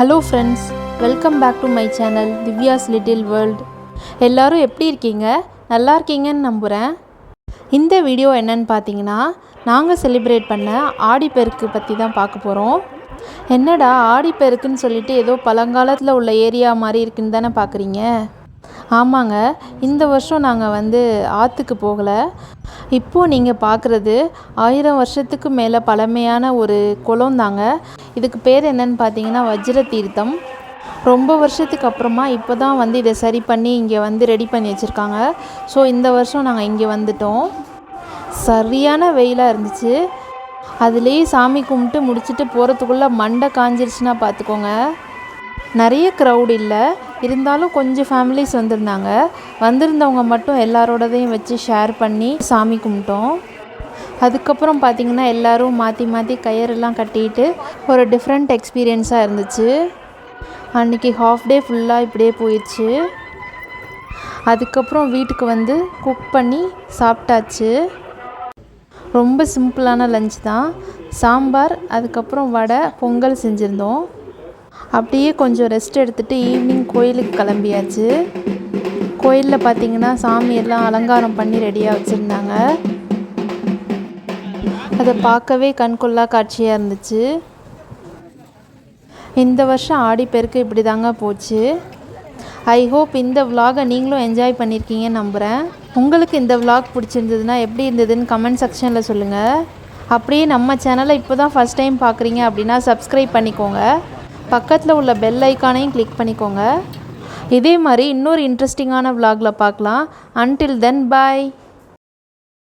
Hello friends, welcome back to my channel Divya's little world. எல்லோரும் எப்படி இருக்கீங்க? நல்லா இருக்கீங்கன்னு நம்புகிறேன். இந்த வீடியோ என்னன்னு பார்த்தீங்கன்னா, நாங்கள் செலிப்ரேட் பண்ண ஆடிப்பெருக்கு பற்றி தான் பார்க்க போகிறோம். என்னடா ஆடிப்பெருக்குன்னு சொல்லிட்டு ஏதோ பழங்காலத்தில் உள்ள ஏரியா மாதிரி இருக்குன்னு தானே பார்க்குறீங்க? ஆமாங்க, இந்த வருஷம் நாங்கள் ஆற்றுக்கு போகலை. இப்போது நீங்கள் பார்க்குறது 1000 வருஷத்துக்கு மேலே பழமையான ஒரு குளம் தாங்க. இதுக்கு பேர் என்னன்னு பார்த்தீங்கன்னா வஜ்ர தீர்த்தம். ரொம்ப வருஷத்துக்கு அப்புறமா இப்போ தான் இதை சரி பண்ணி இங்கே ரெடி பண்ணி வச்சுருக்காங்க. ஸோ இந்த வருஷம் நாங்கள் இங்கே வந்துட்டோம். சரியான வெயிலாக இருந்துச்சு. அதுலேயே சாமி கும்பிட்டு முடிச்சுட்டு போகிறதுக்குள்ளே மண்டை காஞ்சிருச்சுன்னா பார்த்துக்கோங்க. நிறைய க்ரௌட் இல்லை, இருந்தாலும் கொஞ்சம் ஃபேமிலிஸ் வந்திருந்தவங்க மட்டும் எல்லாரோடதையும் வச்சு ஷேர் பண்ணி சாமி கும்பிட்டோம். அதுக்கப்புறம் பார்த்திங்கன்னா எல்லோரும் மாற்றி மாற்றி கயிறெல்லாம் கட்டிட்டு ஒரு டிஃப்ரெண்ட் எக்ஸ்பீரியன்ஸாக இருந்துச்சு. அன்றைக்கி ஹாஃப் டே ஃபுல்லாக இப்படியே போயிடுச்சு. அதுக்கப்புறம் வீட்டுக்கு குக் பண்ணி சாப்பிட்டாச்சு. ரொம்ப சிம்பிளான லஞ்ச் தான். சாம்பார், அதுக்கப்புறம் வடை, பொங்கல் செஞ்சுருந்தோம். அப்படியே கொஞ்சம் ரெஸ்ட் எடுத்துகிட்டு ஈவினிங் கோயிலுக்கு கிளம்பியாச்சு. கோயிலில் பார்த்திங்கன்னா சாமியெல்லாம் அலங்காரம் பண்ணி ரெடியாக வச்சுருந்தாங்க. அதை பார்க்கவே கண்கொள்ளா காட்சியாக இருந்துச்சு. இந்த வருஷம் ஆடிப்பெருக்கு இப்படி தாங்க போச்சு. ஐ ஹோப் இந்த விலாகை நீங்களும் என்ஜாய் பண்ணியிருக்கீங்கன்னு நம்புகிறேன். உங்களுக்கு இந்த விலாக் பிடிச்சிருந்ததுன்னா எப்படி இருந்ததுன்னு கமெண்ட் செக்ஷனில் சொல்லுங்கள். அப்படியே நம்ம சேனலை இப்போ தான் ஃபஸ்ட் டைம் பார்க்குறீங்க அப்படின்னா சப்ஸ்கிரைப் பண்ணிக்கோங்க. பக்கத்தில் உள்ள பெல் ஐக்கானையும் கிளிக் பண்ணிக்கோங்க. இதே மாதிரி இன்னொரு இன்ட்ரெஸ்டிங்கான விலாகில் பார்க்கலாம். அன்டில் தென் பாய்.